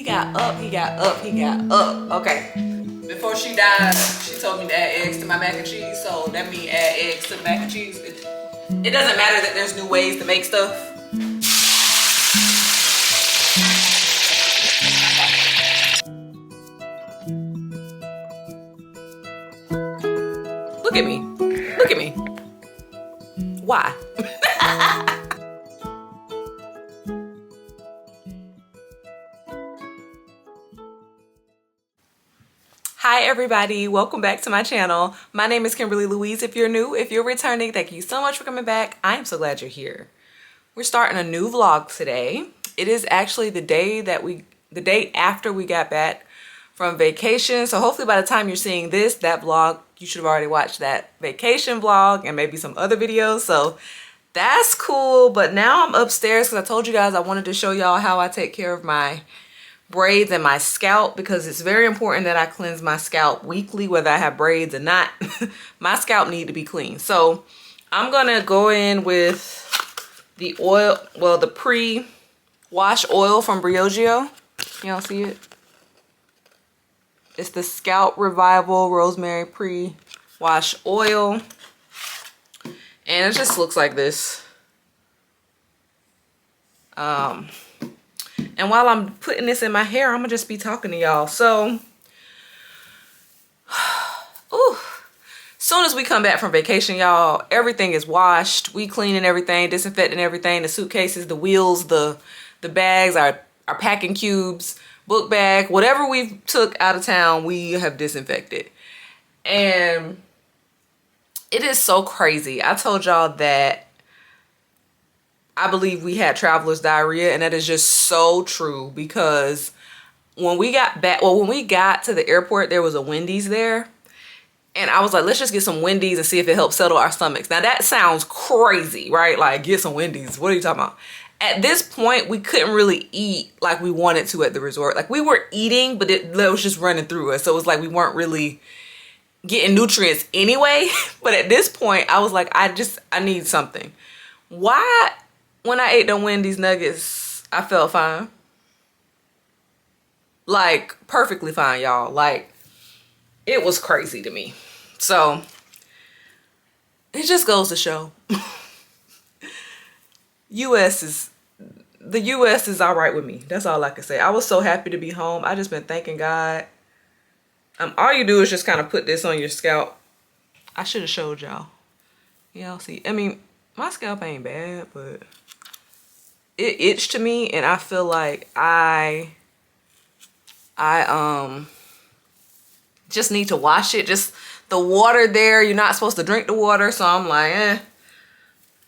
got up, he got up, he got up. Okay. Before she died, she told me to add eggs to my mac and cheese, so that means add eggs to the mac and cheese. It doesn't matter that there's new ways to make stuff. Look at me. Look at me. Why? Hi everybody, welcome back to my channel. My name is Kimberly Louise. If you're new, if you're returning, thank you so much for coming back. I am so glad you're here. We're starting a new vlog today. It is actually the day after we got back from vacation. So hopefully by the time you're seeing that vlog, you should have already watched that vacation vlog and maybe some other videos. So that's cool. But now I'm upstairs because I told you guys I wanted to show y'all how I take care of my braids and my scalp, because it's very important that I cleanse my scalp weekly, whether I have braids or not. My scalp need to be clean. So I'm gonna go in with the oil, well, the pre-wash oil from Briogeo. Y'all see it? It's the Scalp Revival Rosemary Pre-Wash Oil. And it just looks like this. And while I'm putting this in my hair, I'm gonna just be talking to y'all. So, soon as we come back from vacation, y'all, everything is washed. We cleaning everything, disinfecting everything, the suitcases, the wheels, the bags, our packing cubes, book bag, whatever we took out of town, we have disinfected. And it is so crazy. I told y'all that I believe we had traveler's diarrhea, and that is just so true, because when we got back, well, when we got to the airport, there was a Wendy's there, and I was like, let's just get some Wendy's and see if it helps settle our stomachs. Now that sounds crazy, right? Like, get some Wendy's. What are you talking about? At this point, we couldn't really eat like we wanted to at the resort. Like, we were eating, but it was just running through us. So it was like we weren't really getting nutrients anyway. But at this point, I was like, I need something. Why? When I ate the Wendy's nuggets, I felt fine. Like, perfectly fine, y'all. Like, it was crazy to me. So, it just goes to show. The US is all right with me. That's all I can say. I was so happy to be home. I just been thanking God. All you do is just kind of put this on your scalp. I should have showed y'all. Y'all see. I mean, my scalp ain't bad, but it itched to me, and I feel like I just need to wash it. Just the water there, you're not supposed to drink the water, so I'm like,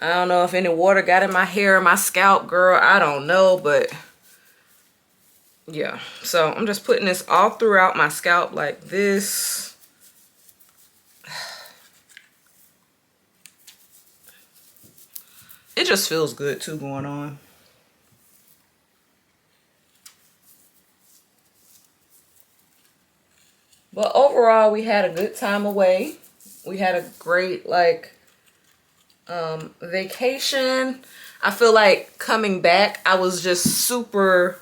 I don't know if any water got in my hair or my scalp, girl. I don't know, but yeah. So I'm just putting this all throughout my scalp like this. It just feels good too going on. But overall, we had a good time away. We had a great, like, vacation. I feel like coming back, I was just super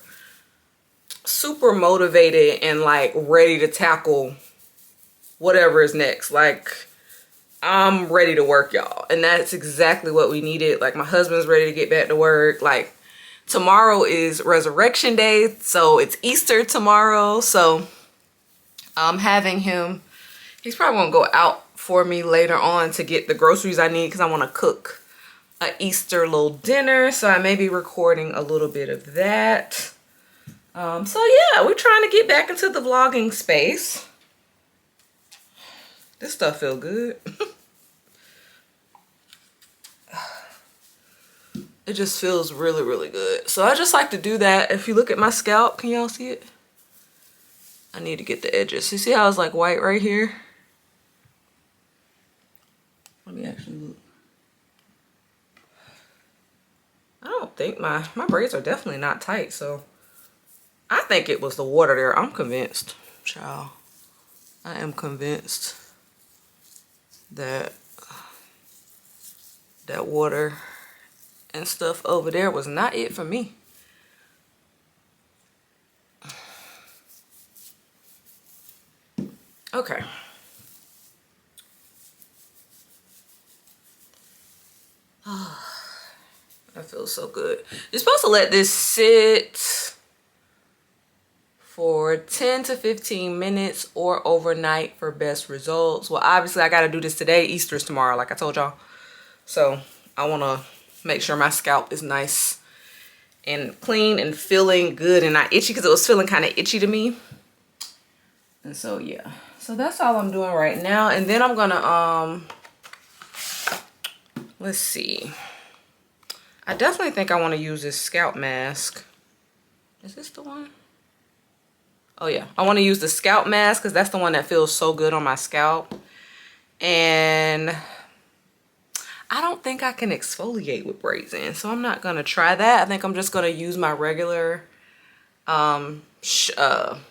motivated and, like, ready to tackle whatever is next. Like, I'm ready to work, y'all. And that's exactly what we needed. Like, my husband's ready to get back to work. Like, tomorrow is Resurrection Day, so it's Easter tomorrow. So I'm having him, he's probably gonna go out for me later on to get the groceries I need, because I want to cook an Easter little dinner. So I may be recording a little bit of that. So yeah, we're trying to get back into the vlogging space. This stuff feel good. It just feels really, really good. So I just like to do that. If you look at my scalp, can y'all see it? I need to get the edges. You see how it's like white right here? Let me actually look. I don't think my braids are definitely not tight, so I think it was the water there. I'm convinced, child. I am convinced that that water and stuff over there was not it for me. Okay. Oh, that feels so good. You're supposed to let this sit for 10 to 15 minutes or overnight for best results. Well, obviously I got to do this today. Easter's tomorrow, like I told y'all. So I want to make sure my scalp is nice and clean and feeling good and not itchy, because it was feeling kind of itchy to me. And so yeah, so that's all I'm doing right now. And then I'm gonna let's see, I definitely think I want to use this scalp mask. Is this the one? Oh yeah, I want to use the scalp mask because that's the one that feels so good on my scalp. And I don't think I can exfoliate with braids in, so I'm not gonna try that. I think I'm just gonna use my regular I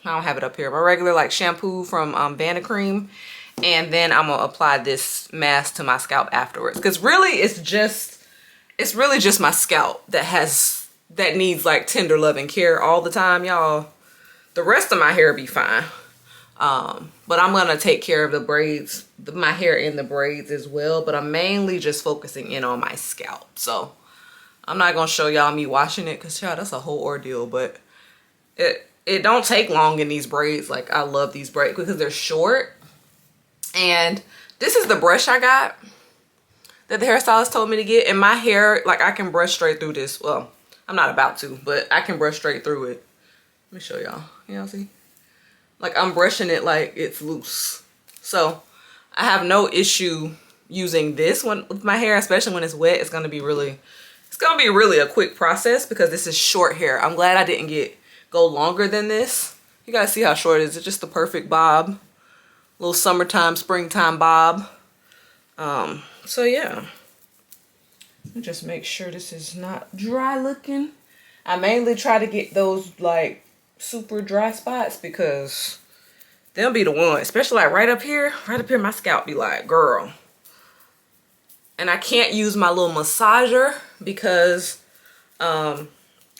don't have it up here, my regular like shampoo from Vanicream, and then I'm gonna apply this mask to my scalp afterwards, because really it's really just my scalp that needs like tender loving care all the time, y'all. The rest of my hair be fine. But I'm gonna take care of the braids, my hair in the braids as well, but I'm mainly just focusing in on my scalp. So I'm not gonna show y'all me washing it, because y'all, that's a whole ordeal. But it don't take long in these braids. Like, I love these braids because they're short. And this is the brush I got that the hairstylist told me to get. And my hair, like, I can brush straight through this. Well, I'm not about to, but I can brush straight through it. Let me show y'all. Y'all see? Like, I'm brushing it like it's loose. So I have no issue using this one with my hair, especially when it's wet. It's gonna be really a quick process because this is short hair. I'm glad I didn't go longer than this. You guys see how short it is. It's just the perfect bob. Little summertime, springtime bob. So yeah. Let me just make sure this is not dry looking. I mainly try to get those like super dry spots because they'll be the one, especially like right up here my scalp be like, girl. And I can't use my little massager because I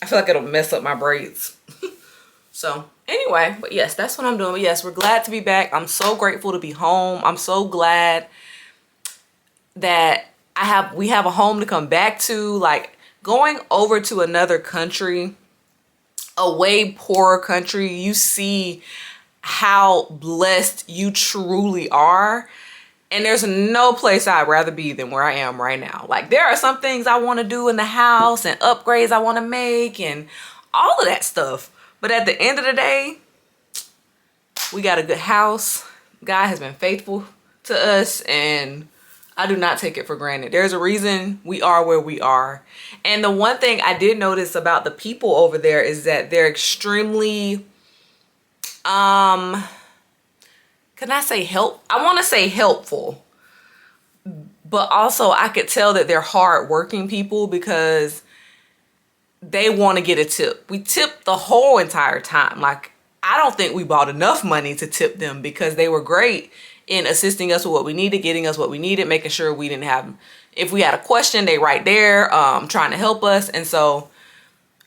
feel like it'll mess up my braids. So anyway, but yes, that's what I'm doing. But yes, we're glad to be back. I'm so grateful to be home. I'm so glad that we have a home to come back to. Like, going over to another country, a way poorer country, you see how blessed you truly are. And there's no place I'd rather be than where I am right now. Like, there are some things I want to do in the house and upgrades I want to make and all of that stuff. But at the end of the day, we got a good house. God has been faithful to us, and I do not take it for granted. There's a reason we are where we are. And the one thing I did notice about the people over there is that they're extremely, can I say I want to say helpful, but also I could tell that they're hardworking people because they want to get a tip. We tip the whole entire time. Like, I don't think we bought enough money to tip them because they were great in assisting us with what we needed, getting us what we needed, making sure we didn't have, if we had a question, they right there, trying to help us. And so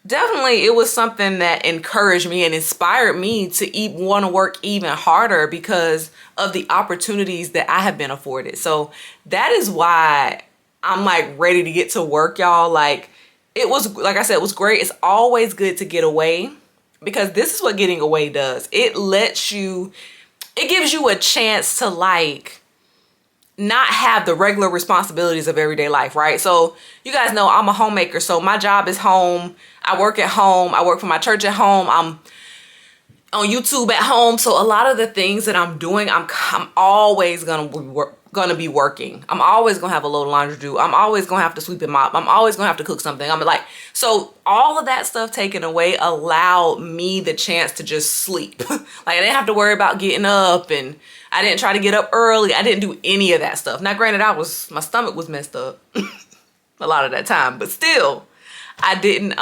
definitely it was something that encouraged me and inspired me to want to work even harder because of the opportunities that I have been afforded. So that is why I'm like ready to get to work, y'all. Like, it was, like I said, it was great. It's always good to get away because this is what getting away does. It gives you a chance to like not have the regular responsibilities of everyday life, right? So you guys know I'm a homemaker. So my job is home. I work at home. I work for my church at home. I'm on YouTube at home. So a lot of the things that I'm doing, I'm always gonna be working. I'm always gonna have a load of laundry to do. I'm always gonna have to sweep and mop. I'm always gonna have to cook something. I'm like, so all of that stuff taken away allowed me the chance to just sleep. Like, I didn't have to worry about getting up, and I didn't try to get up early. I didn't do any of that stuff. Now, granted, my stomach was messed up a lot of that time, but still, I didn't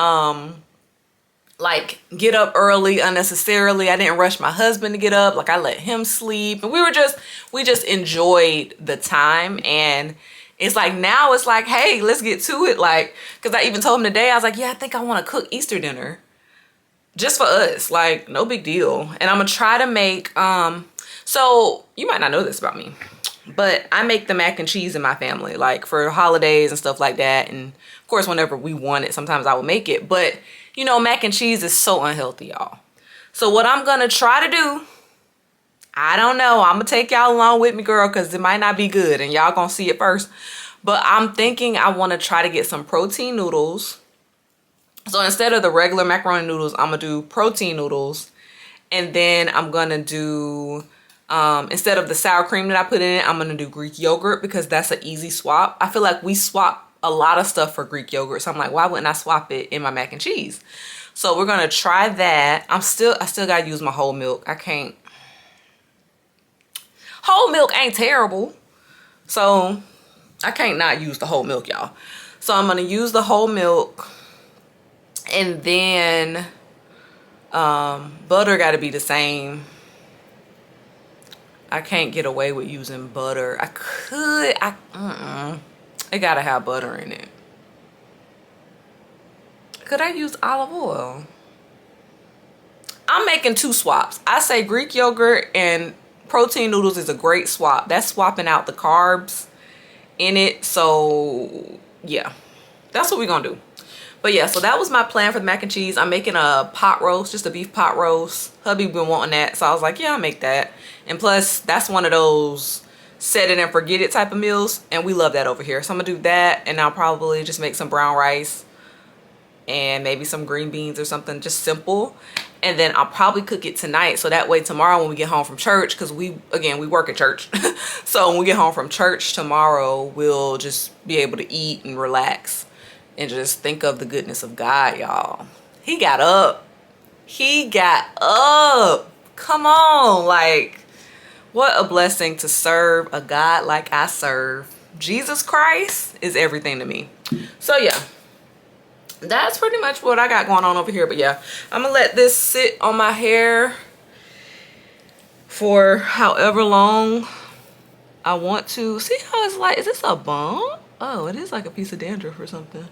like get up early unnecessarily. I didn't rush my husband to get up. Like, I let him sleep, and we just enjoyed the time. And it's like, now it's like, hey, let's get to it. Like, because I even told him today, I was like, yeah, I think I want to cook Easter dinner just for us. Like, no big deal. And I'm gonna try to make So you might not know this about me, but I make the mac and cheese in my family, like for holidays and stuff like that. And of course, whenever we want it, sometimes I will make it. But you know, mac and cheese is so unhealthy, y'all. So what I'm gonna try to do, I don't know. I'm gonna take y'all along with me, girl, because it might not be good and y'all gonna see it first. But I'm thinking I want to try to get some protein noodles. So instead of the regular macaroni noodles, I'm gonna do protein noodles. And then I'm gonna do, instead of the sour cream that I put in it, I'm gonna do Greek yogurt because that's an easy swap. I feel like we swap a lot of stuff for Greek yogurt. So I'm like, why wouldn't I swap it in my mac and cheese? So we're gonna try that. I still gotta use my whole milk. I can't. Whole milk ain't terrible. So I can't not use the whole milk, y'all. So I'm gonna use the whole milk, and then butter got to be the same. I can't get away with using butter. It gotta have butter in it. Could I use olive oil? I'm making two swaps. I say Greek yogurt and protein noodles is a great swap. That's swapping out the carbs in it. So yeah, that's what we're gonna do. But yeah, so that was my plan for the mac and cheese. I'm making a pot roast, just a beef pot roast. Hubby been wanting that, so I was like, yeah, I'll make that. And plus, that's one of those set it and forget it type of meals, and we love that over here. So I'm gonna do that, and I'll probably just make some brown rice and maybe some green beans or something, just simple. And then I'll probably cook it tonight, so that way tomorrow when we get home from church, because we work at church. So when we get home from church tomorrow, we'll just be able to eat and relax and just think of the goodness of God, y'all. He got up. He got up. Come on. Like, what a blessing to serve a God like I serve. Jesus Christ is everything to me. So yeah, that's pretty much what I got going on over here. But yeah, I'm gonna let this sit on my hair for however long I want to. See how it's like, is this a bump? Oh, it is like a piece of dandruff or something.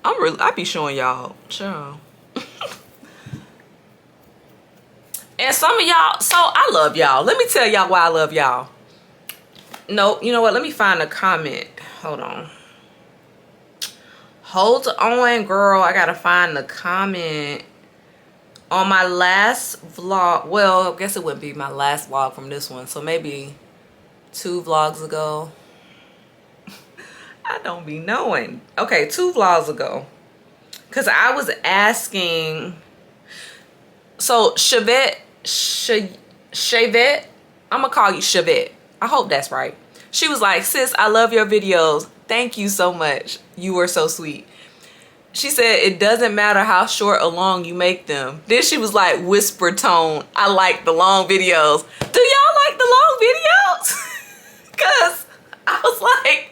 I be showing y'all, child. And some of y'all, so I love y'all. Let me tell y'all why I love y'all. No, you know what? Let me find a comment. Hold on. Hold on, girl. I gotta find the comment on my last vlog. Well, I guess it wouldn't be my last vlog from this one. So maybe 2 vlogs ago. I don't be knowing. Okay, 2 vlogs ago. Because I was asking. So Shavette, I'm going to call you Shavette. I hope that's right. She was like, sis, I love your videos. Thank you so much. You were so sweet. She said, it doesn't matter how short or long you make them. Then she was like, whisper tone, I like the long videos. Do y'all like the long videos? Because I was like,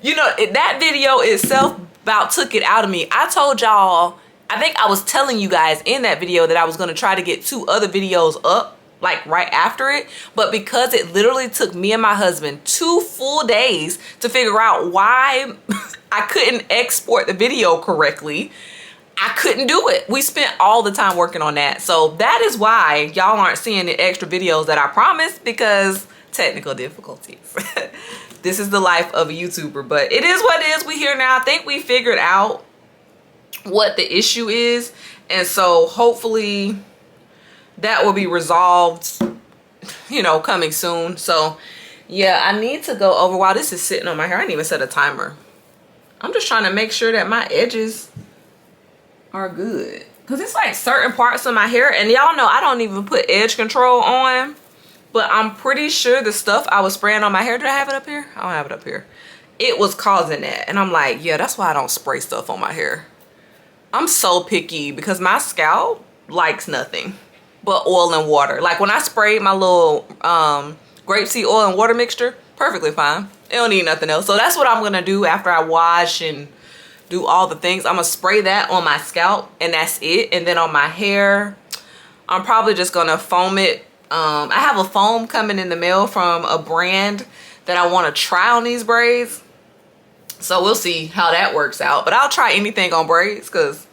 you know, that video itself about took it out of me. I told y'all, I think I was telling you guys in that video that I was going to try to get 2 other videos up, like right after it. But because it literally took me and my husband 2 full days to figure out why I couldn't export the video correctly, I couldn't do it. We spent all the time working on that. So that is why y'all aren't seeing the extra videos that I promised, because technical difficulties. This is the life of a YouTuber, but it is what it is. We here now. I think we figured out what the issue is, and so hopefully that will be resolved, you know, coming soon. So yeah, I need to go over while this is sitting on my hair. I didn't even set a timer. I'm just trying to make sure that my edges are good, because it's like certain parts of my hair, and y'all know I don't even put edge control on, but I'm pretty sure the stuff I was spraying on my hair, did I have it up here? I don't have it up here. It was causing that, and I'm like, yeah, that's why I don't spray stuff on my hair. I'm so picky because my scalp likes nothing but oil and water. Like when I sprayed my little grapeseed oil and water mixture, perfectly fine. It don't need nothing else. So that's what I'm gonna do after I wash and do all the things. I'm gonna spray that on my scalp, and that's it. And then on my hair, I'm probably just gonna foam it. I have a foam coming in the mail from a brand that I want to try on these braids. So we'll see how that works out. But I'll try anything on braids, because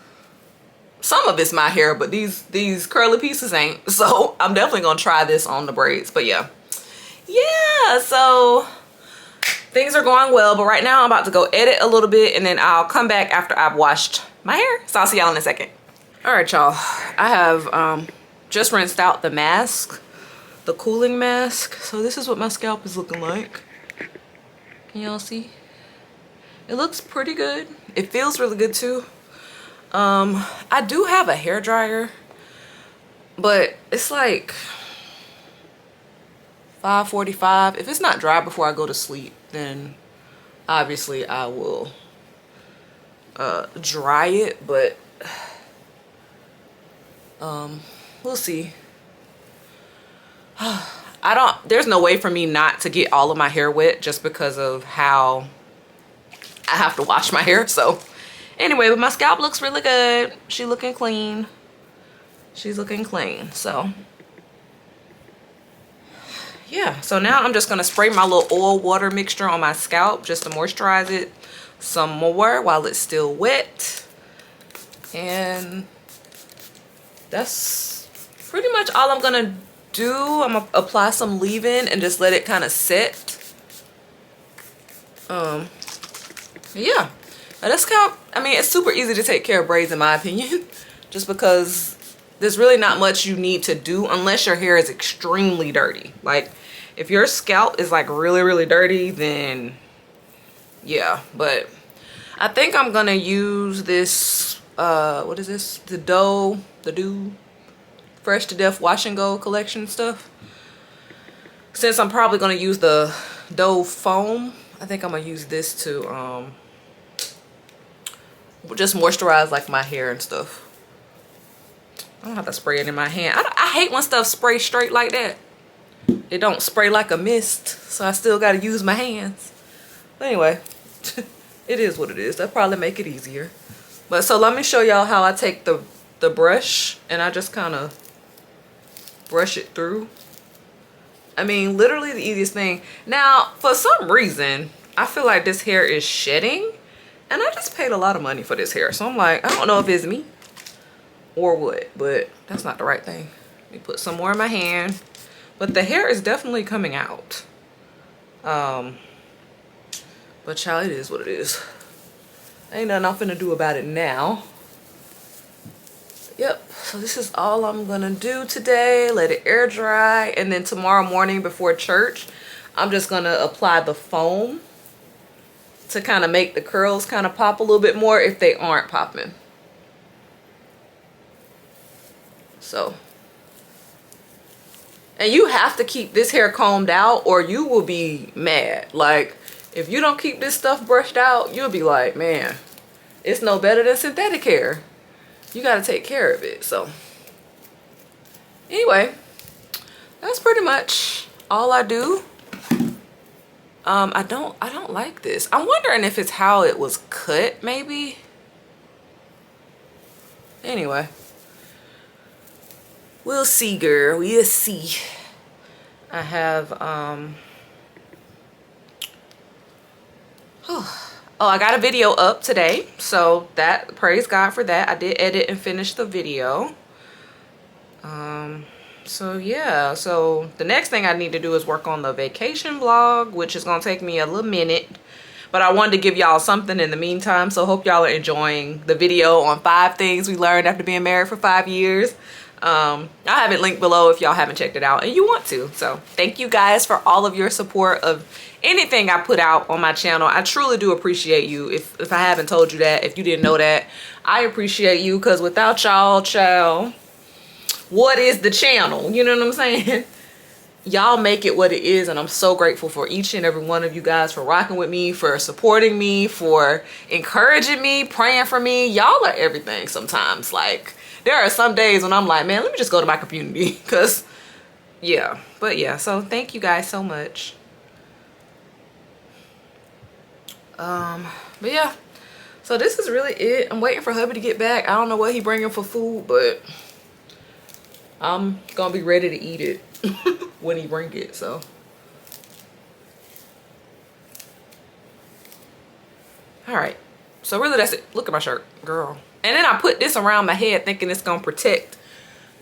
some of it's my hair, but these curly pieces ain't. So I'm definitely gonna try this on the braids. But yeah, so things are going well, but right now I'm about to go edit a little bit, and then I'll come back after I've washed my hair. So I'll see y'all in a second. All right, y'all, I have just rinsed out the mask, the cooling mask. So this is what my scalp is looking like. Can y'all see? It looks pretty good. It feels really good too. I do have a hair dryer, but it's like 5:45. If it's not dry before I go to sleep, then obviously I will dry it, but we'll see. There's no way for me not to get all of my hair wet just because of how I have to wash my hair. So anyway, but my scalp looks really good. She's looking clean. She's looking clean. So yeah, so now I'm just gonna spray my little oil water mixture on my scalp just to moisturize it some more while it's still wet. And that's pretty much all I'm gonna do. I'm gonna apply some leave-in and just let it kind of set. Yeah, now this scalp, I mean, it's super easy to take care of braids in my opinion, just because there's really not much you need to do unless your hair is extremely dirty. Like if your scalp is like really dirty, then yeah. But I think I'm gonna use this what is this, the Do Fresh to Death Wash and Go collection stuff. Since I'm probably gonna use the Dove foam, I think I'm gonna use this to just moisturize like my hair and stuff. I don't have to spray it in my hand. I hate when stuff sprays straight like that. It don't spray like a mist, so I still gotta use my hands. But anyway, it is what it is. That'll probably make it easier. But so let me show y'all how I take the brush and I just kind of brush it through. I mean, literally the easiest thing. Now, for some reason, I feel like this hair is shedding, and I just paid a lot of money for this hair. So I'm like, I don't know if it's me or what, but that's not the right thing. Let me put some more in my hand. But the hair is definitely coming out. But child, it is what it is. Ain't nothing I'm finna do about it now. Yep, so this is all I'm gonna do today. Let it air dry, and then tomorrow morning before church, I'm just gonna apply the foam to kind of make the curls kind of pop a little bit more if they aren't popping. So, and you have to keep this hair combed out or you will be mad. Like, if you don't keep this stuff brushed out, you'll be like, man, it's no better than synthetic hair. You got to take care of it. So anyway, that's pretty much all I do. I don't like this. I'm wondering if it's how it was cut, maybe. Anyway, we'll see, girl. We'll see. I have oh, I got a video up today, so that, praise God for that. I did edit and finish the video. So yeah, so the next thing I need to do is work on the vacation vlog, which is gonna take me a little minute, but I wanted to give y'all something in the meantime. So hope y'all are enjoying the video on 5 things we learned after being married for 5 years. I have it linked below if y'all haven't checked it out and you want to. So thank you guys for all of your support of anything I put out on my channel. I truly do appreciate you. If I haven't told you that, if you didn't know that, I appreciate you, because without y'all, child, what is the channel? You know what I'm saying? Y'all make it what it is, and I'm so grateful for each and every one of you guys for rocking with me, for supporting me, for encouraging me, praying for me. Y'all are everything sometimes. Like, there are some days when I'm like, man, let me just go to my community, because yeah. But yeah, so thank you guys so much. But yeah, so this is really it. I'm waiting for hubby to get back. I don't know what he bringing for food, but I'm gonna be ready to eat it when he bring it. So all right, so really that's it. Look at my shirt, girl. And then I put this around my head thinking it's gonna protect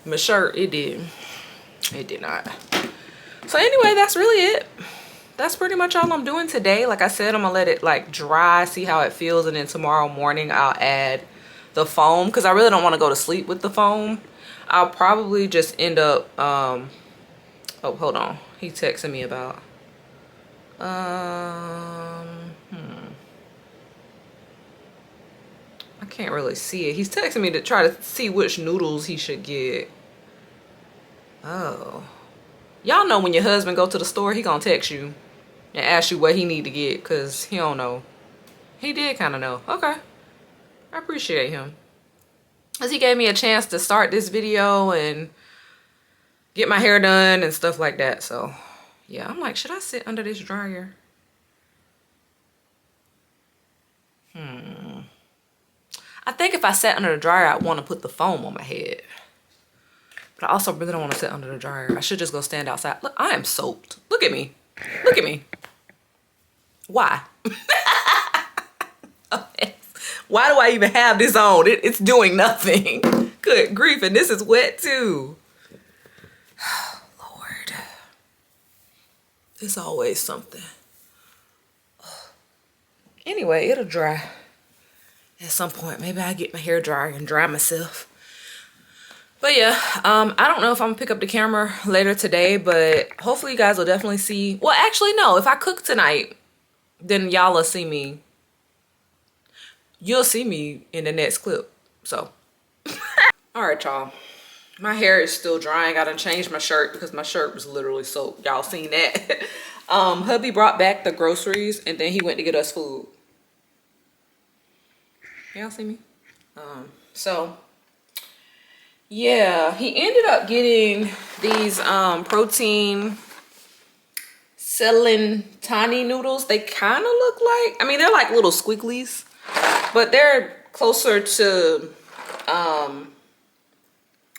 my shirt. It did. It did not. So anyway, that's really it. That's pretty much all I'm doing today. Like I said, I'm gonna let it like dry, see how it feels, and then tomorrow morning I'll add the foam because I really don't want to go to sleep with the foam. I'll probably just end up oh, hold on. He texted me about I can't really see it. He's texting me to try to see which noodles he should get. Oh. Y'all know when your husband go to the store, he gonna text you and ask you what he need to get because he don't know. He did kind of know. Okay. I appreciate him. Because he gave me a chance to start this video and get my hair done and stuff like that. So, yeah. I'm like, should I sit under this dryer? I think if I sat under the dryer, I'd want to put the foam on my head. But I also really don't want to sit under the dryer. I should just go stand outside. Look, I am soaked. Look at me. Look at me. Why? Why do I even have this on? It's doing nothing. Good grief. And this is wet too. Lord. It's always something. Anyway, it'll dry. At some point, maybe I'll get my hair dryer and dry myself. But yeah, I don't know if I'm gonna pick up the camera later today, but hopefully you guys will definitely see. Well, actually, no. If I cook tonight, then y'all will see me. You'll see me in the next clip. So, all right, y'all. My hair is still drying. I done changed my shirt because my shirt was literally soaked. Y'all seen that? Hubby brought back the groceries and then he went to get us food. Y'all see me? So yeah, he ended up getting these protein Celentani noodles. They kind of look like, I mean, they're like little squigglies, but they're closer to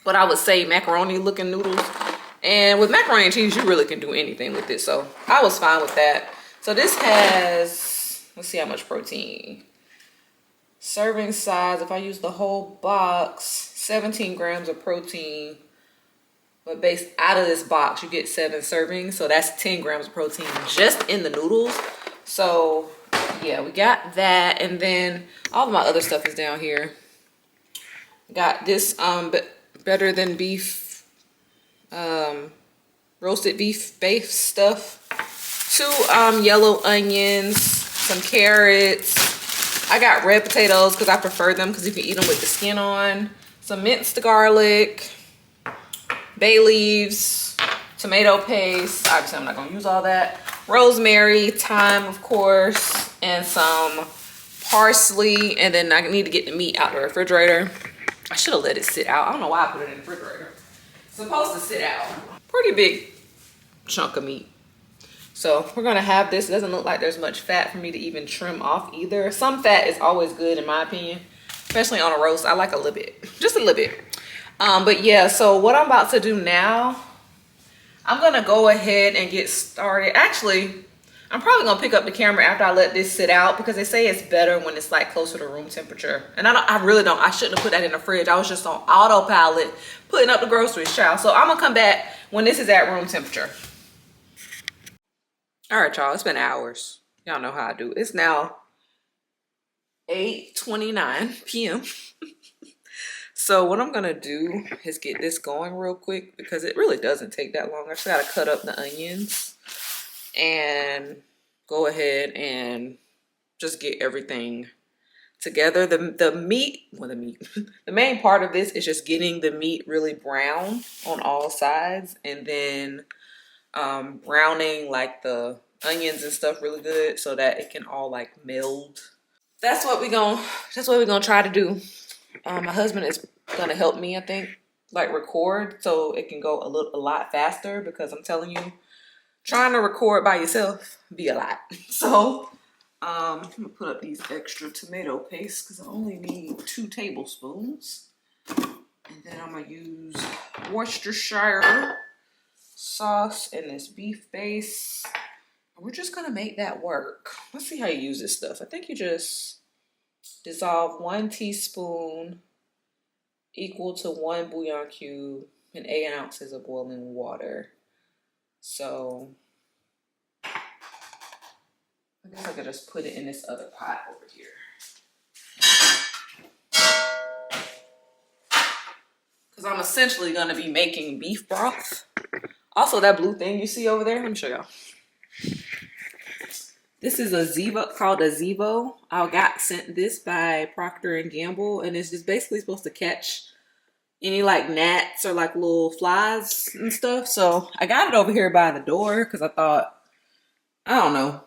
what I would say macaroni looking noodles. And with macaroni and cheese, you really can do anything with it. So I was fine with that. So this has, let's see how much protein. Serving size, if I use the whole box, 17 grams of protein. But based out of this box, you get 7 servings. So that's 10 grams of protein just in the noodles. So yeah, we got that. And then all of my other stuff is down here. Got this better than beef, roasted beef base stuff. 2 yellow onions, some carrots. I got red potatoes because I prefer them because you can eat them with the skin on. Some minced garlic, bay leaves, tomato paste. Obviously, I'm not going to use all that. Rosemary, thyme, of course, and some parsley. And then I need to get the meat out the refrigerator. I should have let it sit out. I don't know why I put it in the refrigerator. It's supposed to sit out. Pretty big chunk of meat. So we're gonna have this. It doesn't look like there's much fat for me to even trim off either. Some fat is always good in my opinion, especially on a roast. I like a little bit, just a little bit. But yeah, so what I'm about to do now, I'm gonna go ahead and get started. Actually, I'm probably gonna pick up the camera after I let this sit out because they say it's better when it's like closer to room temperature. And I really don't, I shouldn't have put that in the fridge. I was just on autopilot putting up the groceries, child. So I'm gonna come back when this is at room temperature. All right, y'all, it's been hours. Y'all know how I do. It's now 8:29 p.m. So what I'm gonna do is get this going real quick because it really doesn't take that long. I just gotta cut up the onions and go ahead and just get everything together. The meat, the main part of this is just getting the meat really brown on all sides and then browning like the onions and stuff really good so that it can all like meld. That's what we're gonna try to do. My husband is gonna help me, I think, like record so it can go a lot faster because I'm telling you, trying to record by yourself be a lot. So I'm gonna put up these extra tomato paste because I only need 2 tablespoons. And then I'm gonna use Worcestershire sauce and this beef base. We're just gonna make that work. Let's see how you use this stuff. I think you just Dissolve 1 teaspoon equal to 1 bouillon cube in 8 ounces of boiling water. So I guess I could just put it in this other pot over here. Because I'm essentially going to be making beef broth. Also, that blue thing you see over there, let me show y'all. This is a Zevo, called a Zevo. I got sent this by Procter & Gamble, and it's just basically supposed to catch any like gnats or like little flies and stuff. So I got it over here by the door because I thought, I don't know.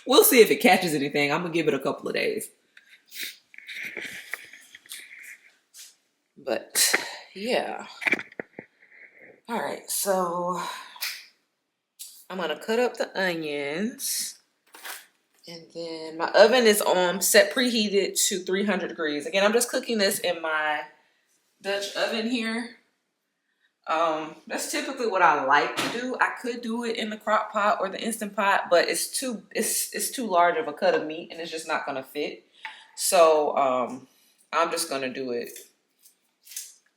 We'll see if it catches anything. I'm going to give it a couple of days. But yeah. All right, so I'm going to cut up the onions. And then my oven is on set preheated to 300 degrees. Again, I'm just cooking this in my Dutch oven here. That's typically what I like to do. I could do it in the crock pot or the Instant Pot, but it's too large of a cut of meat and it's just not gonna fit. So I'm just gonna do it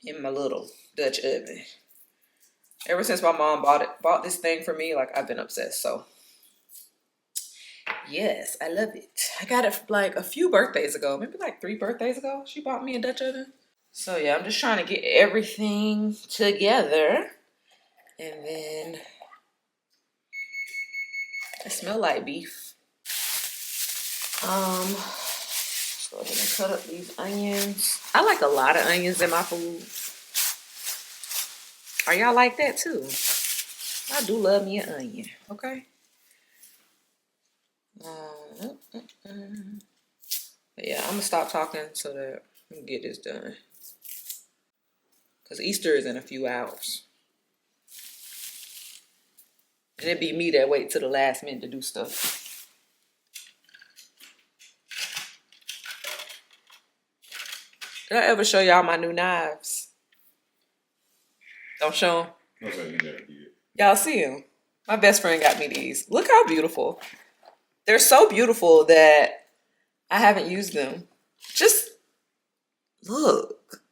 in my little Dutch oven. Ever since my mom bought this thing for me, like I've been obsessed. So yes, I love it. I got it like a few birthdays ago, maybe like 3 birthdays ago. She bought me a Dutch oven. So yeah, I'm just trying to get everything together. And then it smells like beef. Let's go ahead and cut up these onions. I like a lot of onions in my food. Are y'all like that too? I do love me an onion, okay? But yeah, I'm gonna stop talking so that we can get this done. Because Easter is in a few hours. And it'd be me that wait till the last minute to do stuff. Did I ever show y'all my new knives? Don't show them? Y'all see them? My best friend got me these. Look how beautiful. They're so beautiful that I haven't used them. Just look.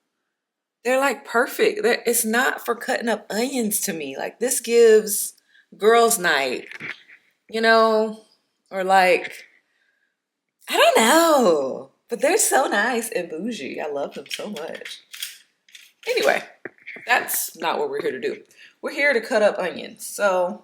They're like perfect. It's not for cutting up onions to me. Like this gives girls' night, you know, or like, I don't know, but they're so nice and bougie. I love them so much. Anyway, that's not what we're here to do. We're here to cut up onions. So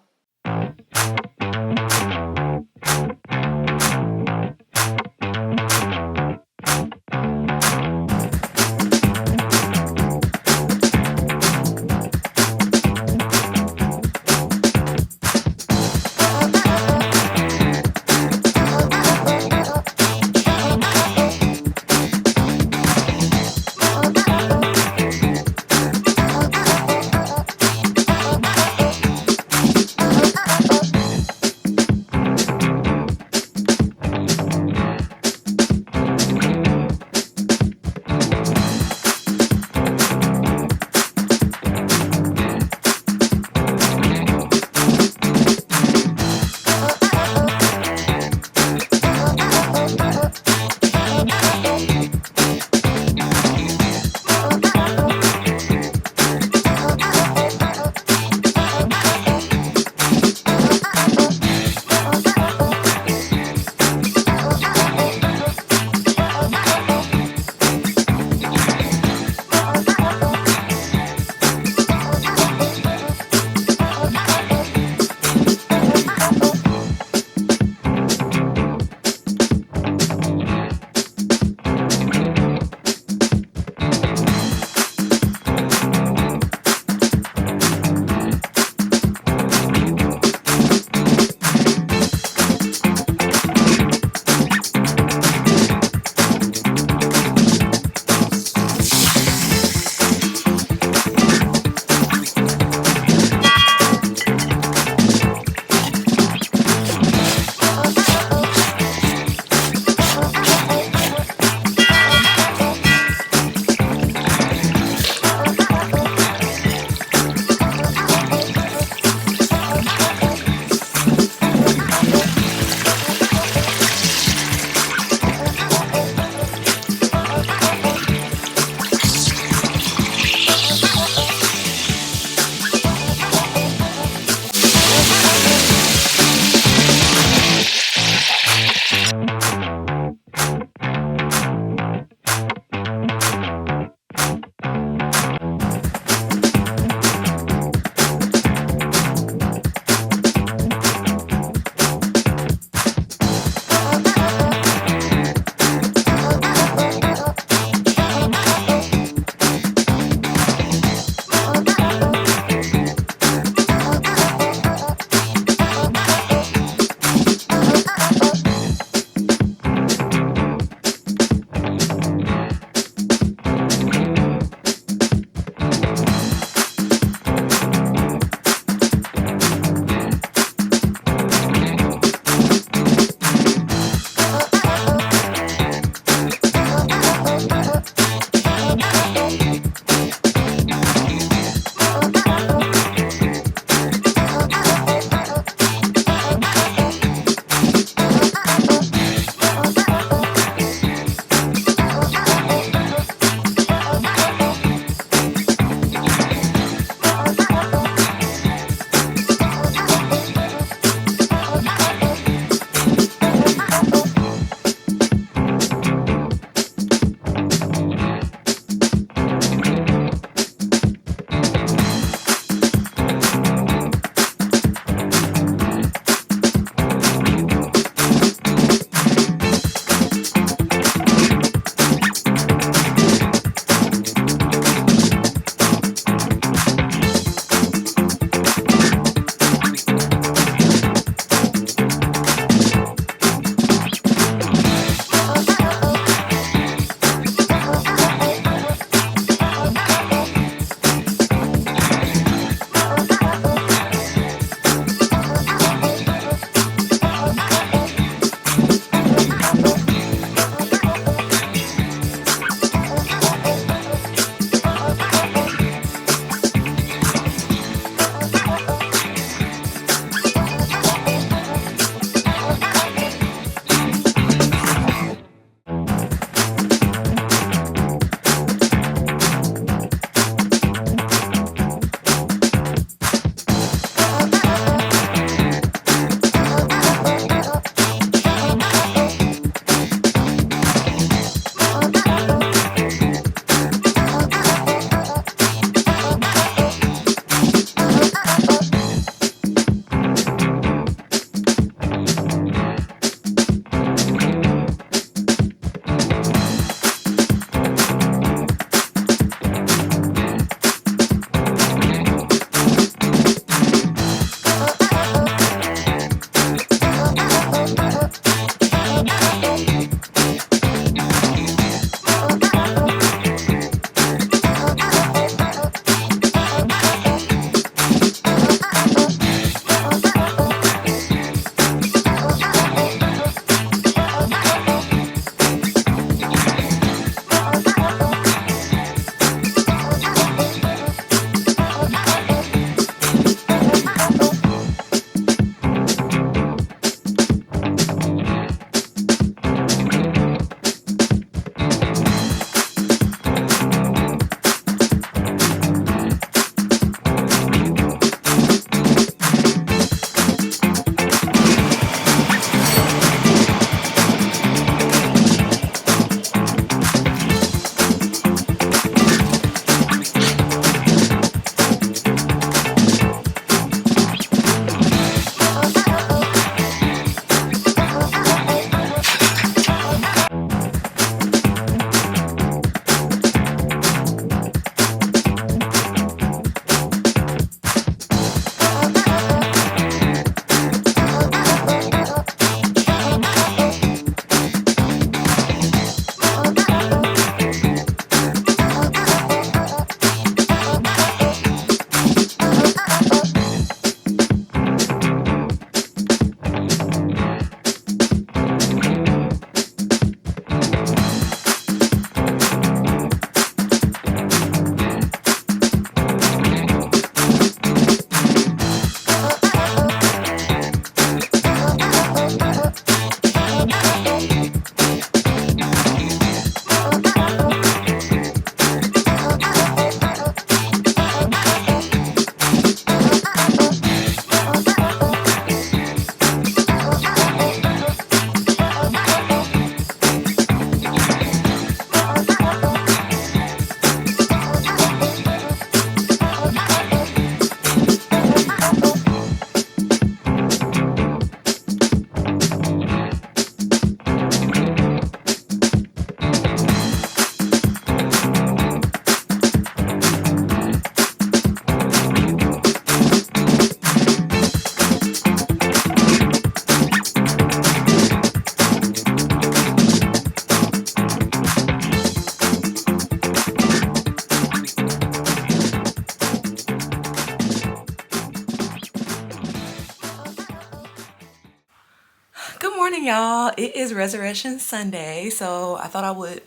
morning, y'all. It is Resurrection Sunday, so I thought I was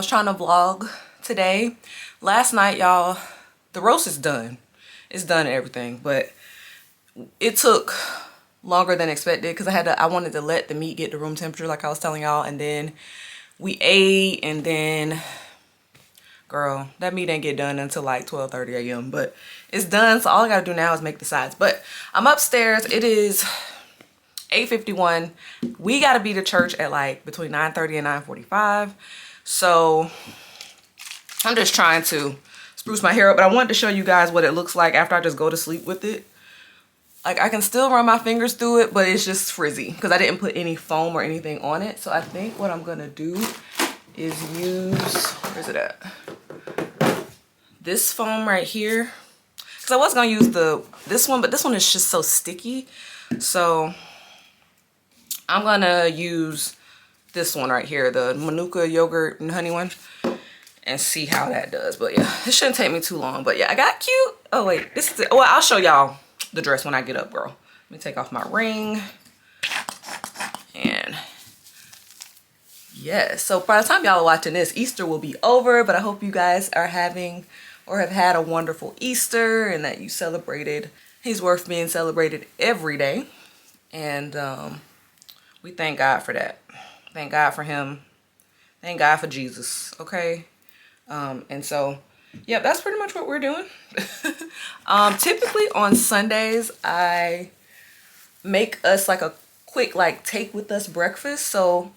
trying to vlog today. Last night, y'all, the roast is done. It's done and everything, but it took longer than expected because I wanted to let the meat get to room temperature like I was telling y'all, and then we ate, and then girl, that meat didn't get done until like 12:30 a.m. but it's done, so all I gotta do now is make the sides. But I'm upstairs. It is 8:51. We gotta be to church at like between 9:30 and 9:45, so I'm just trying to spruce my hair up. But I wanted to show you guys what it looks like after I just go to sleep with it. Like, I can still run my fingers through it, but it's just frizzy because I didn't put any foam or anything on it. So I think what I'm gonna do is use, where's it at? This foam right here. Because I was gonna use this one, but this one is just so sticky. So I'm gonna use this one right here, the Manuka yogurt and honey one, and see how that does. But yeah, it shouldn't take me too long. But yeah, I got cute. Oh wait, this is it. Well, I'll show y'all the dress when I get up, girl. Let me take off my ring. And yes, so by the time y'all are watching this, Easter will be over, but I hope you guys are having or have had a wonderful Easter and that you celebrated. He's worth being celebrated every day. And we thank God for that. Thank God for him. Thank God for Jesus, okay? And so, yeah, that's pretty much what we're doing. Typically on Sundays, I make us like a quick like take with us breakfast. So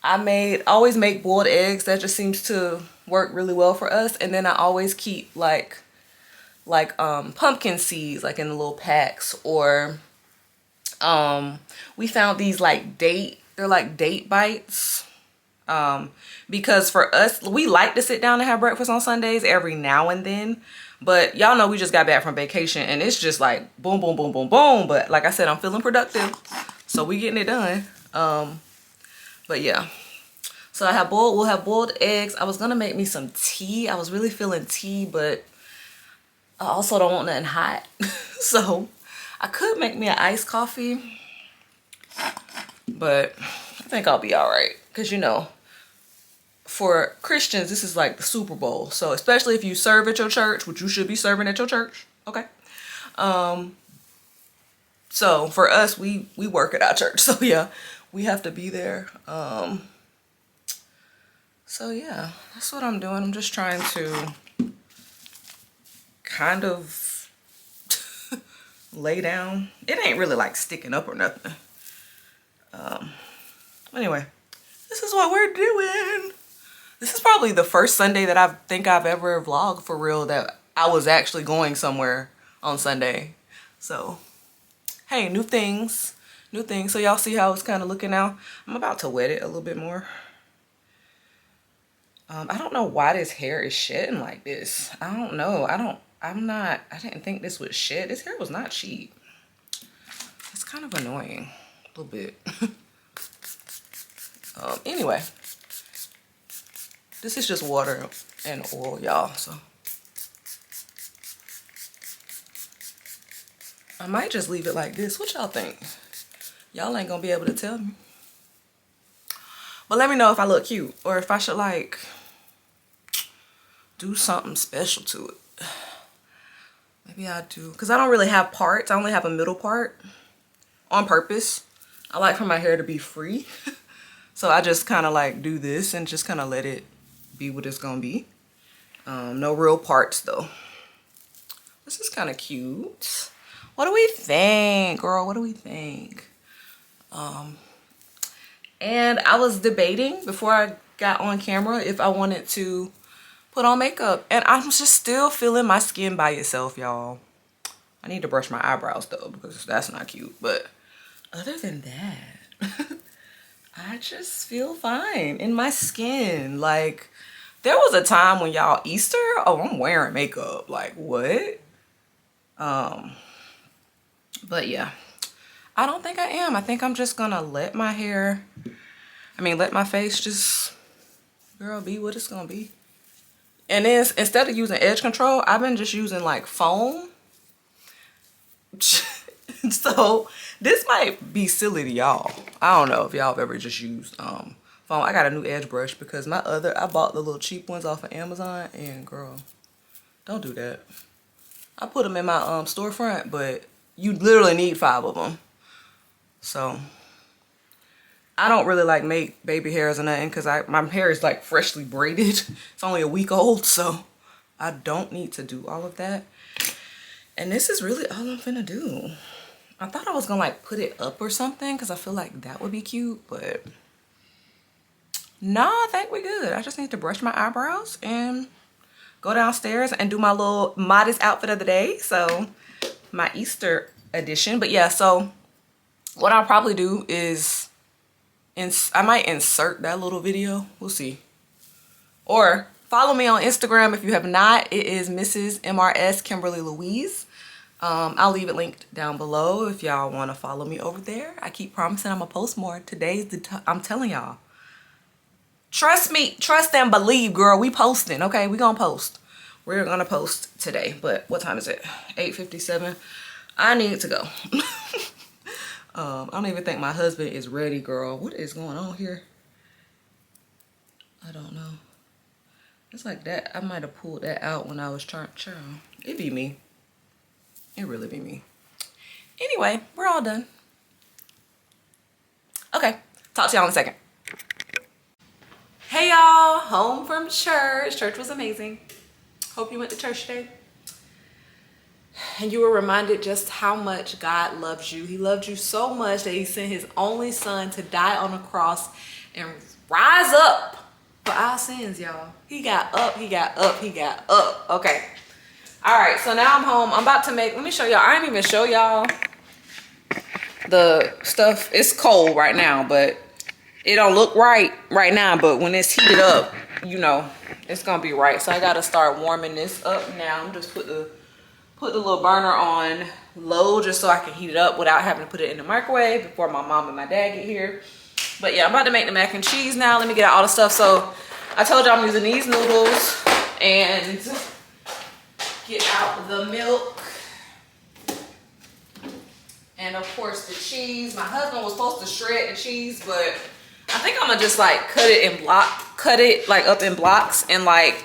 I always make boiled eggs. That just seems to work really well for us. And then I always keep like pumpkin seeds like in the little packs, or we found these like they're like date bites. Because for us, we like to sit down and have breakfast on Sundays every now and then, but y'all know we just got back from vacation and it's just like boom, boom, boom, boom, boom. But like I said, I'm feeling productive, so we getting it done. But yeah, so we'll have boiled eggs. I was gonna make me some tea. I was really feeling tea, but I also don't want nothing hot. So I could make me an iced coffee, but I think I'll be all right. Cause you know, for Christians, this is like the Super Bowl. So especially if you serve at your church, which you should be serving at your church, okay? So for us, we work at our church. So yeah, we have to be there. So yeah, that's what I'm doing. I'm just trying to kind of lay down. It ain't really like sticking up or nothing. Anyway, this is what we're doing. This is probably the first Sunday that I think I've ever vlogged for real that I was actually going somewhere on Sunday. So, hey, new things. New things. So y'all see how it's kind of looking now? I'm about to wet it a little bit more. I don't know why this hair is shedding like this. I don't know. I didn't think this would shed. This hair was not cheap. It's kind of annoying. A little bit. Anyway. This is just water and oil, y'all, so. I might just leave it like this. What y'all think? Y'all ain't gonna be able to tell me. But let me know if I look cute or if I should like do something special to it. Maybe I do, because I don't really have parts. I only have a middle part on purpose. I like for my hair to be free. So I just kind of like do this and just kind of let it be what it's gonna be. No real parts though. This is kind of cute. What do we think, girl? What do we think? And I was debating before I got on camera if I wanted to put on makeup, and I'm just still feeling my skin by itself, y'all. I need to brush my eyebrows though because that's not cute, but other than that I just feel fine in my skin. Like, there was a time when y'all Easter, oh, I'm wearing makeup. Like, what? But yeah, I don't think I am. I think I'm just gonna let my hair, let my face just, girl, be what it's gonna be. And then instead of using edge control, I've been just using like foam. So This might be silly to y'all. I don't know if y'all have ever just used phone. I got a new edge brush because I bought the little cheap ones off of Amazon, and girl, don't do that. I put them in my storefront, but you literally need 5 of them. So I don't really like make baby hairs or nothing because my hair is like freshly braided. It's only a week old, so I don't need to do all of that. And this is really all I'm finna do. I thought I was gonna like put it up or something because I feel like that would be cute, but nah, I think we're good. I just need to brush my eyebrows and go downstairs and do my little modest outfit of the day. So my Easter edition. But yeah, so what I'll probably do is I might insert that little video. We'll see. Or follow me on Instagram if you have not. It is Mrs. MRS Kimberly Louise. I'll leave it linked down below if y'all want to follow me over there. I keep promising I'm gonna post more. Today's the I'm telling y'all. Trust me, trust and believe, girl. We posting, okay? We gonna post. We're gonna post today. But what time is it? 8:57. I need to go. I don't even think my husband is ready, girl. What is going on here? I don't know. It's like that. I might have pulled that out when I was trying. It be me. It really be me. Anyway, we're all done. Okay, talk to y'all in a second. Hey y'all, home from church. Church was amazing. Hope you went to church today. And you were reminded just how much God loves you. He loved you so much that he sent his only son to die on a cross and rise up for our sins, y'all. He got up, he got up, he got up. Okay. All right, so now I'm home. I'm about to make, let me show y'all. I didn't even show y'all the stuff. It's cold right now, but it don't look right now. But when it's heated up, you know, it's gonna be right. So I gotta start warming this up now. I'm just put the little burner on low just so I can heat it up without having to put it in the microwave before my mom and my dad get here. But yeah, I'm about to make the mac and cheese now. Let me get out all the stuff. So I told you I'm using these noodles and get out the milk. And of course the cheese. My husband was supposed to shred the cheese, but I think I'm gonna just like cut it like up in blocks and like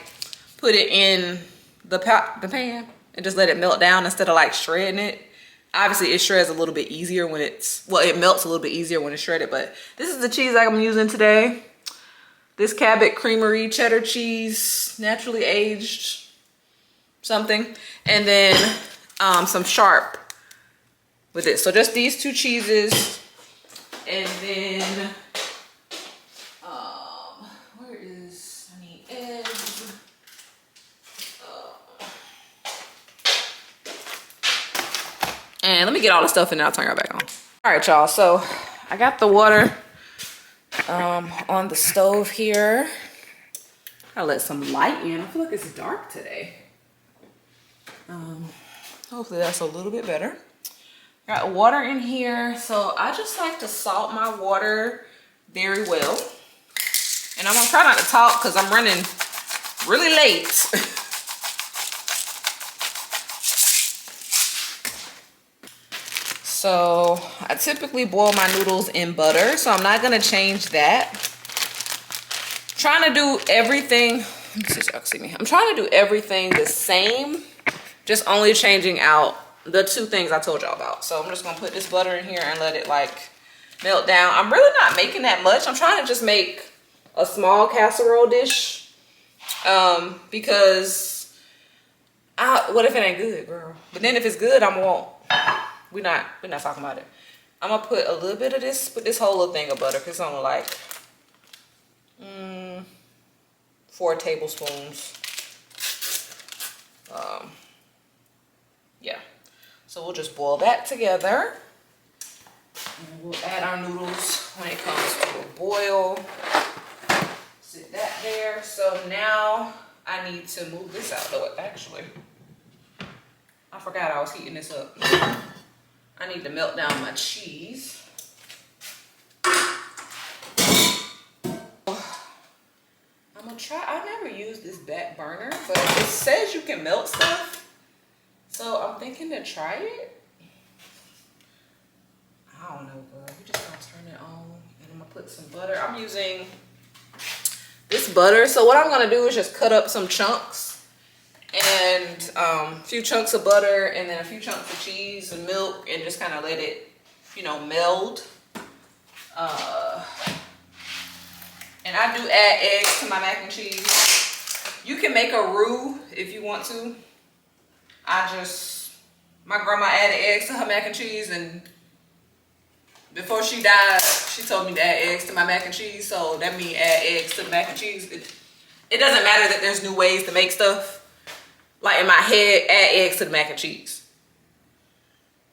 put it in the pan and just let it melt down instead of like shredding it. Obviously it shreds a little bit easier when it melts a little bit easier when it's shredded, but this is the cheese I'm using today. This Cabot Creamery cheddar cheese, naturally aged something, and then some Sharp with it. So just these 2 cheeses, and then where is, I need eggs. And let me get all the stuff in and I'll turn y'all back on. All right, y'all, so I got the water on the stove here. I'll let some light in. I feel like it's dark today. Hopefully that's a little bit better. Got water in here. So I just like to salt my water very well. And I'm gonna try not to talk because I'm running really late. So I typically boil my noodles in butter, so I'm not gonna change that. Trying to do everything, let me see if y'all can see me. I'm trying to do everything the same, just only changing out the 2 things I told y'all about. So I'm just gonna put this butter in here and let it like melt down. I'm really not making that much. I'm trying to just make a small casserole dish because what if it ain't good, girl? But then if it's good, we're not talking about it. I'm gonna put a little bit of this, put this whole little thing of butter, because it's only like 4 tablespoons. Yeah, so we'll just boil that together, and we'll add our noodles when it comes to a boil. Sit that there. So now I need to move this out the way. Actually, I forgot I was heating this up. I need to melt down my cheese. I'm gonna try. I've never used this back burner, but it says you can melt stuff, so I'm thinking to try it. I don't know, girl. We just gonna turn it on, and I'm gonna put some butter. I'm using this butter. So what I'm gonna do is just cut up some chunks, and a few chunks of butter, and then a few chunks of cheese and milk, and just kind of let it, you know, meld. And I do add eggs to my mac and cheese. You can make a roux if you want to. My grandma added eggs to her mac and cheese, and before she died, she told me to add eggs to my mac and cheese. So that means add eggs to the mac and cheese. It doesn't matter that there's new ways to make stuff. Like in my head, add eggs to the mac and cheese.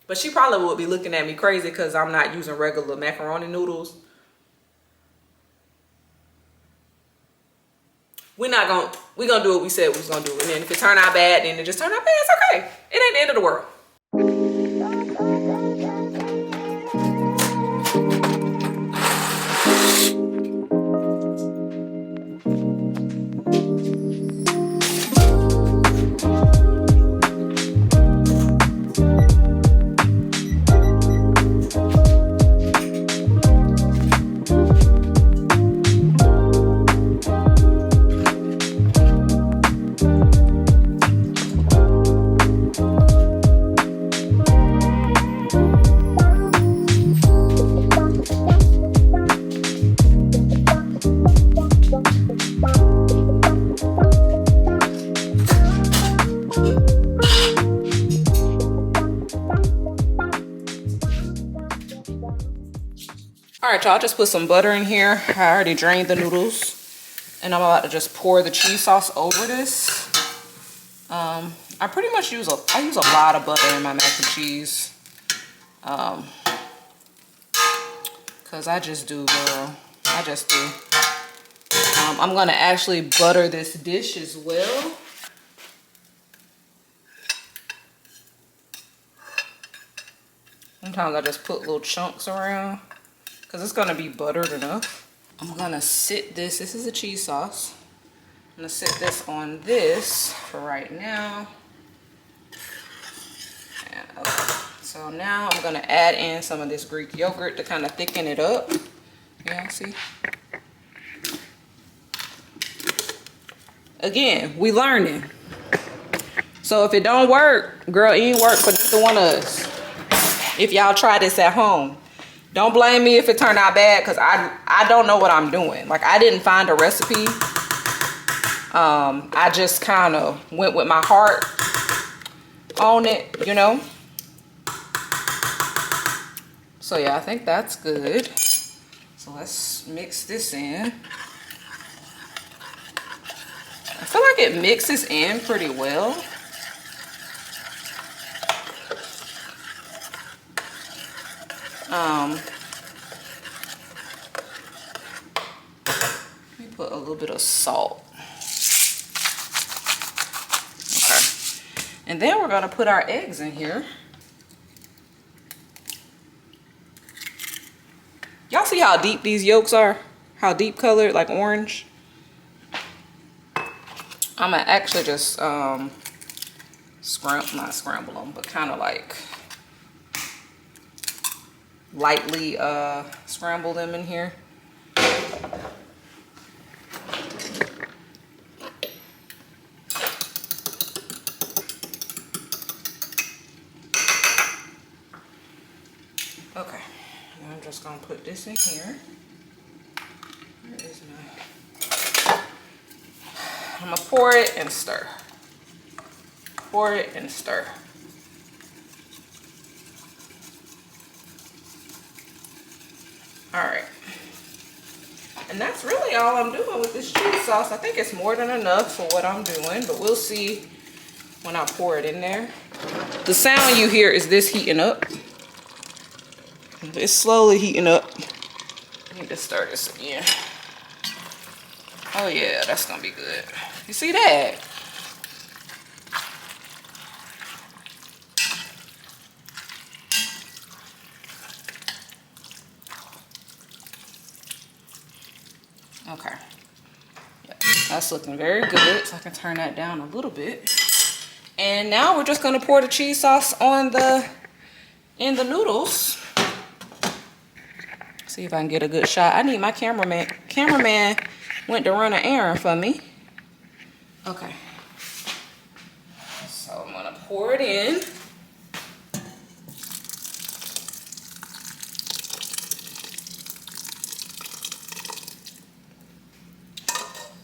But she probably would be looking at me crazy because I'm not using regular macaroni noodles. We're gonna do what we said we was gonna do. And then if it turn out bad, then it just turn out bad. It's okay. It ain't the end of the world. All right, y'all, just put some butter in here. I already drained the noodles, and I'm about to just pour the cheese sauce over this. I pretty much use a lot of butter in my mac and cheese, cause I just do, girl. I just do. I'm gonna actually butter this dish as well. Sometimes I just put little chunks around, because it's going to be buttered enough. I'm going to sit this. This is a cheese sauce. I'm going to sit this on this for right now. And, okay. So now I'm going to add in some of this Greek yogurt to kind of thicken it up. Yeah, see? Again, we learning. So if it don't work, girl, it ain't work for neither one of us. If y'all try this at home. Don't blame me if it turned out bad, because I don't know what I'm doing. Like, I didn't find a recipe. I just kind of went with my heart on it, you know. So yeah, I think that's good. So let's mix this in. I feel like it mixes in pretty well. Let me put a little bit of salt. Okay. And then we're going to put our eggs in here. Y'all see how deep these yolks are? How deep colored, like orange? I'm going to actually just not scramble them, but kind of like lightly scramble them in here. Okay, now I'm just gonna put this in here. Where is my... I'm gonna pour it and stir. Pour it and stir. All right, and that's really all I'm doing with this cheese sauce. I think it's more than enough for what I'm doing, but we'll see when I pour it in there. The sound you hear is this heating up. It's slowly heating up. I need to stir this again. Oh yeah, that's gonna be good. You see that? Okay, yeah, that's looking very good. So I can turn that down a little bit. And now we're just gonna pour the cheese sauce on in the noodles. See if I can get a good shot. I need my cameraman. Cameraman went to run an errand for me. Okay. So I'm gonna pour it in.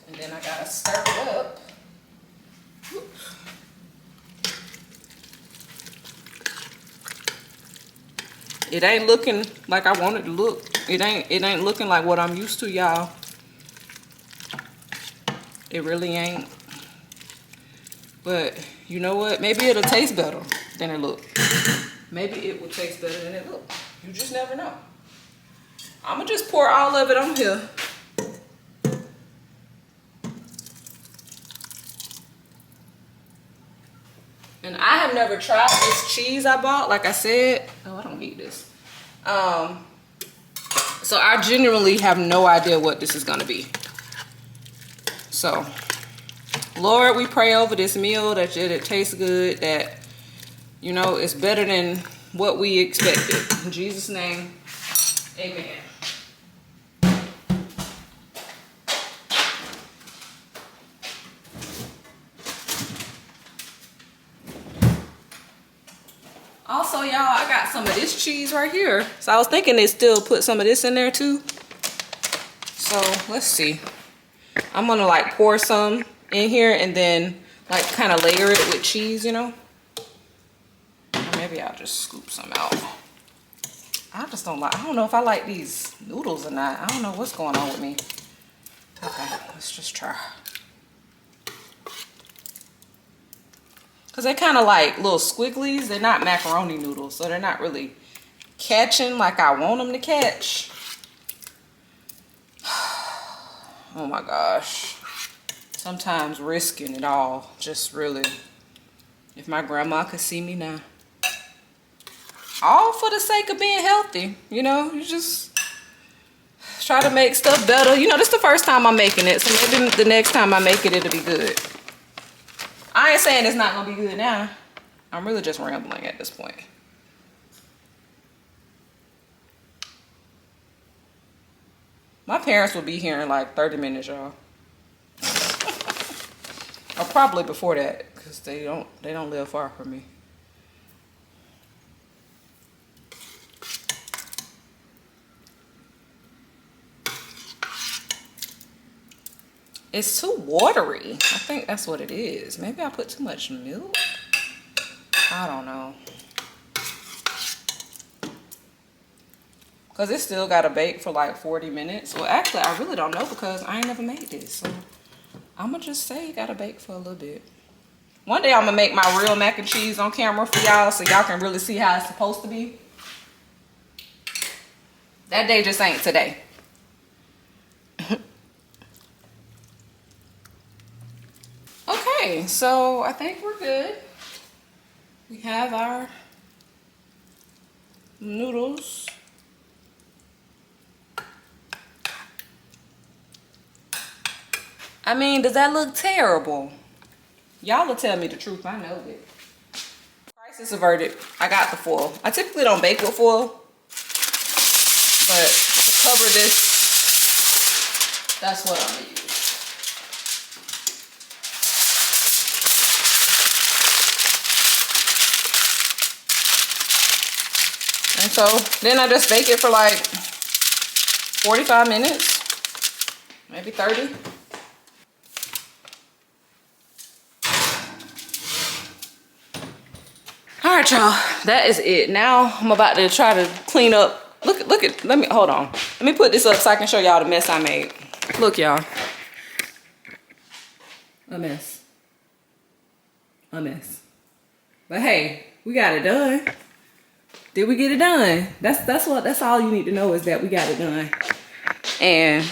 And then I gotta stir it up. It ain't looking like I want it to look. It ain't looking like what I'm used to, y'all. It really ain't. But you know what? Maybe it'll taste better than it look. Maybe it will taste better than it look. You just never know. I'm gonna just pour all of it on here. And I have never tried this cheese I bought, like I said. Oh, I don't need this. So I genuinely have no idea what this is gonna be. So, Lord, we pray over this meal that it tastes good, that, you know, it's better than what we expected. In Jesus' name, amen. Also, y'all, I got some of this cheese right here. So I was thinking they still put some of this in there too. So let's see. I'm gonna like pour some in here and then like kind of layer it with cheese, you know. Or maybe I'll just scoop some out. I just don't like, I don't know if I like these noodles or not. I don't know what's going on with me. Okay, let's just try. Because they're kind of like little squigglies. They're not macaroni noodles, so they're not really catching like I want them to catch. Oh my gosh. Sometimes risking it all, just really. If my grandma could see me now. All for the sake of being healthy, you know. You just try to make stuff better. You know, this is the first time I'm making it, so maybe the next time I make it, it'll be good. I ain't saying it's not gonna be good now. I'm really just rambling at this point. My parents will be here in like 30 minutes, y'all. Or probably before that, because they don't live far from me. It's too watery. I think that's what it is. Maybe I put too much milk. I don't know. Because it still got to bake for like 40 minutes. Well, actually, I really don't know because I ain't never made this. So I'm going to just say it got to bake for a little bit. One day I'm going to make my real mac and cheese on camera for y'all so y'all can really see how it's supposed to be. That day just ain't today. Okay, so I think we're good. We have our noodles. I mean, does that look terrible? Y'all will tell me the truth, I know it. Crisis averted. I got the foil. I typically don't bake with foil, but to cover this, that's what I'm gonna use. And so then I just bake it for like 45 minutes, maybe 30. All right, y'all, that is it. Now I'm about to try to clean up. Look at, let me, hold on. Let me put this up so I can show y'all the mess I made. Look, y'all. A mess. A mess. But hey, we got it done. Did we get it done? That's all you need to know is that we got it done. And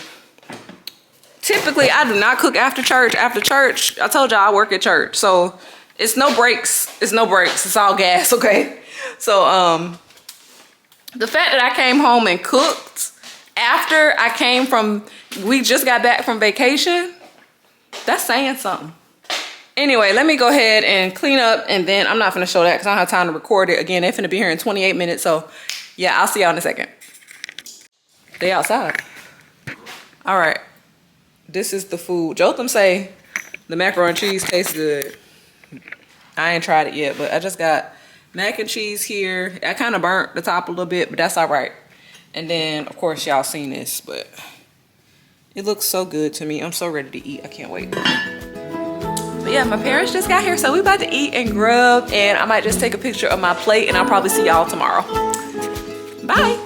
typically I do not cook after church. After church, I told y'all I work at church. So it's no breaks. It's no breaks. It's all gas, okay? So the fact that I came home and cooked after I came from, we just got back from vacation, that's saying something. Anyway, let me go ahead and clean up, and then I'm not gonna show that because I don't have time to record it. Again, they're finna be here in 28 minutes, so yeah, I'll see y'all in a second. They outside. All right. This is the food. Jotham say the macaroni and cheese tastes good. I ain't tried it yet, but I just got mac and cheese here. I kind of burnt the top a little bit, but that's all right. And then, of course, y'all seen this, but it looks so good to me. I'm so ready to eat. I can't wait. But yeah, my parents just got here, so we about to eat and grub, and I might just take a picture of my plate, and I'll probably see y'all tomorrow. Bye.